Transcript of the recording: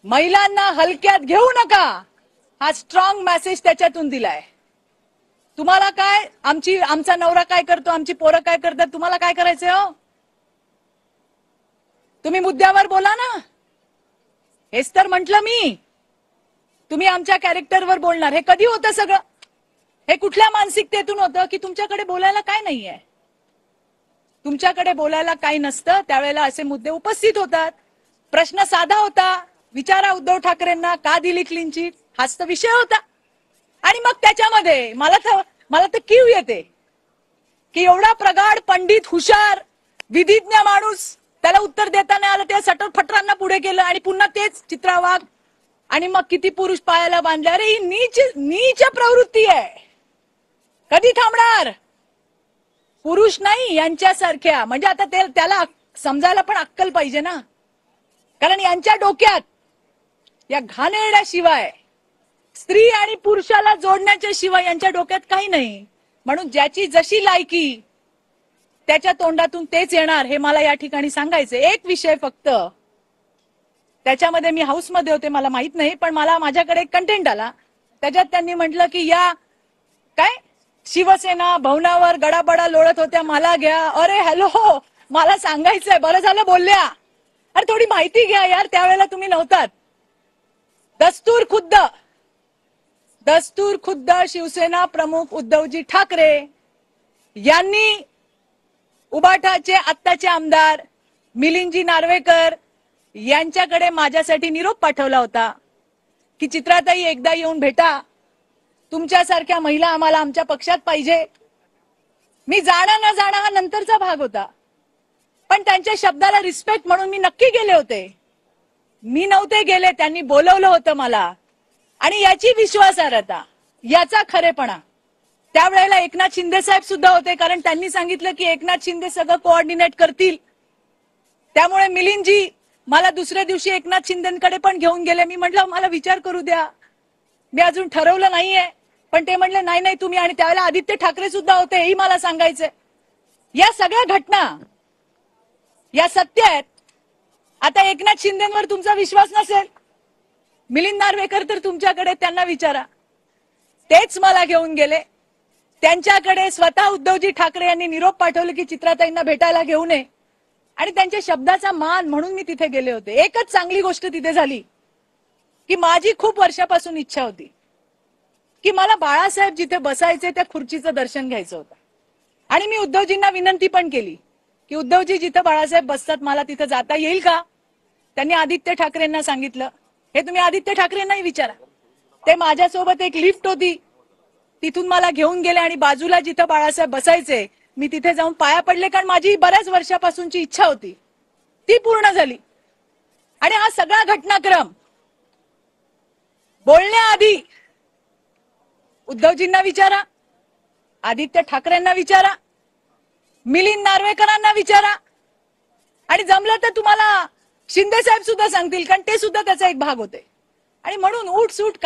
महिलांना हलक्यात घेऊ नका हा स्ट्रॉंग मेसेज त्याच्यातून दिलाय। तुम्हाला काय आमचा नवरा काय करतो, आमची पोरं काय करतात, तुम्हाला काय करायचंय हो? तुम्ही मुद्द्यावर बोला ना। हेच तर म्हटलं मी, तुम्ही आमच्या कॅरेक्टरवर बोलणार। हे कधी होतं सगळं? हे कुठल्या मानसिकतेतून होतं की तुमच्याकडे बोलायला काय नाहीये? तुमच्याकडे बोलायला काही नसतं त्यावेळेला असे मुद्दे उपस्थित होतात। प्रश्न साधा होता, विचारा उद्धव ठाकरेंना का दिली क्लीन चिट, हाच तर विषय होता। आणि मग त्याच्यामध्ये मला तर कीव येते की एवढा प्रगाढ पंडित हुशार विधिज्ञ माणूस त्याला उत्तर देता नाही आलं, त्या सटरफटरांना पुढे केलं आणि पुन्हा तेच चित्रा वाघ आणि मग किती पुरुष पायाला बांधले। अरे ही नीच प्रवृत्ती आहे, कधी थांबणार? पुरुष नाही यांच्यासारख्या, म्हणजे आता त्याला समजायला पण अक्कल पाहिजे ना, कारण यांच्या डोक्यात या घाणेरड्याशिवाय स्त्री आणि पुरुषाला जोडण्याच्या शिवाय यांच्या डोक्यात काही नाही। म्हणून ज्याची जशी लायकी त्याच्या तोंडातून तेच येणार हे मला या ठिकाणी सांगायचे। एक विषय फक्त, त्याच्यामध्ये मी हाऊसमध्ये होते मला माहित नाही, पण माझ्याकडे एक कंटेंट आला, त्याच्यात त्यांनी म्हटलं की या काय शिवसेना भवनावर गडाबडा लोळत होत्या, मला घ्या। अरे हॅलो, मला सांगायचंय, बरं झालं बोलल्या। अरे थोडी माहिती घ्या यार, त्यावेळेला तुम्ही नव्हतात। दस्तूर खुद्द शिवसेना प्रमुख उद्धवजी ठाकरे यांनी उबाठाचे आत्ताचे आमदार मिलिंदजी नार्वेकर यांच्याकडे माझ्यासाठी निरोप पाठवला होता की चित्राताई एकदा येऊन भेटा, तुमच्यासारख्या महिला आम्हाला आमच्या पक्षात पाहिजे। मी जाणं न जाणं हा नंतरचा भाग होता, पण त्यांच्या शब्दाला रिस्पेक्ट म्हणून मी नक्की गेले होते। मी नव्हते गेले, त्यांनी बोलवलं होतं मला। आणि याची विश्वासार्हता, याचा खरेपणा त्यावेळेला एकनाथ शिंदे साहेब सुद्धा होते, कारण त्यांनी सांगितलं की एकनाथ शिंदे सगळं कोऑर्डिनेट करतील। त्यामुळे मिलिंदजी मला दुसऱ्या दिवशी एकनाथ शिंदेकडे पण घेऊन गेले। मी म्हटलं मला विचार करू द्या, मी अजून ठरवलं नाहीये, पण ते म्हणले नाही नाही तुम्ही, आणि त्यावेळेला आदित्य ठाकरे सुद्धा होते, हेही मला सांगायचंय। या सगळ्या घटना या सत्य आहेत। आता एकनाथ शिंदेवर तुमचा विश्वास नसेल, मिलिंद नार्वेकर तर तुमच्याकडे, त्यांना विचारा। तेच मला घेऊन गेले त्यांच्याकडे, स्वतः उद्धवजी ठाकरे यांनी निरोप पाठवले की चित्राताईंना भेटायला घेऊन ये, आणि त्यांच्या शब्दाचा मान म्हणून मी तिथे गेले होते। एकच चांगली गोष्ट तिथे झाली की माझी खूप वर्षापासून इच्छा होती की मला बाळासाहेब जिथे बसायचे त्या खुर्चीचं दर्शन घ्यायचं होतं, आणि मी उद्धवजींना विनंती पण केली की उद्धवजी जिथे बाळासाहेब बसतात मला तिथे जाता येईल का? त्यांनी आदित्य ठाकरेंना सांगितलं। हे तुम्ही आदित्य ठाकरेंनाही विचारा, ते माझ्यासोबत एक लिफ्ट होती, तिथून मला घेऊन गेले आणि बाजूला जिथे बाळासाहेब बसायचे मी तिथे जाऊन पाया पडले, कारण माझी बऱ्याच वर्षापासूनची इच्छा होती ती पूर्ण झाली। आणि हा सगळा घटनाक्रम बोलण्याआधी उद्धवजींना विचारा, आदित्य ठाकरेंना विचारा, मिलिंद नार्वेकरांना विचारा, आणि जमलं तर तुम्हाला शिंदे साहेब सुद्धा सांगतील, कारण ते सुद्धा त्याचा एक भाग होते। आणि म्हणून उठ सूट